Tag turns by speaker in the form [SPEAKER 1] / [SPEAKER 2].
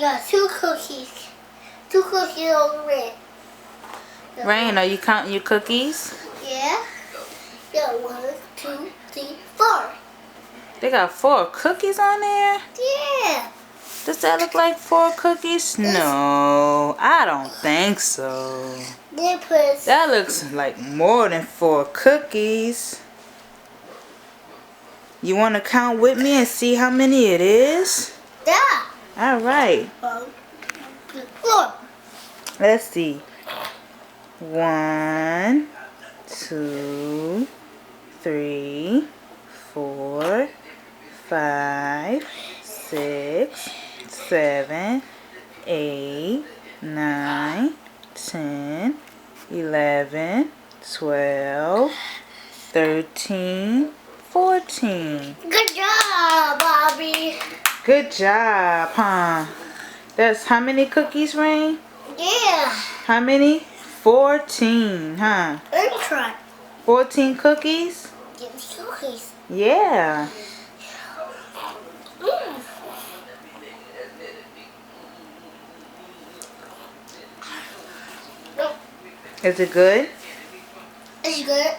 [SPEAKER 1] got 2 cookies. 2 cookies over there.
[SPEAKER 2] Rain, are you counting your cookies?
[SPEAKER 1] Yeah. Got 1, 2, 3, 4.
[SPEAKER 2] They got 4 cookies on there?
[SPEAKER 1] Yeah.
[SPEAKER 2] Does that look like 4 cookies? No, I don't think so.
[SPEAKER 1] They put.
[SPEAKER 2] That looks like more than 4 cookies. You want to count with me and see how many it is?
[SPEAKER 1] Yeah.
[SPEAKER 2] All right.
[SPEAKER 1] 1, 2, 4.
[SPEAKER 2] Let's see. 1, 2, 3, 4, 5, 6, 7, 8, 9, 10, 11, 12, 13, 14.
[SPEAKER 1] Good job, Bobby.
[SPEAKER 2] Good job, huh? That's how many cookies, Rain?
[SPEAKER 1] Yeah.
[SPEAKER 2] How many? 14, huh?
[SPEAKER 1] Let's try.
[SPEAKER 2] 14 cookies?
[SPEAKER 1] Give me cookies.
[SPEAKER 2] Yeah.
[SPEAKER 1] Mm.
[SPEAKER 2] Is it good?
[SPEAKER 1] It's good.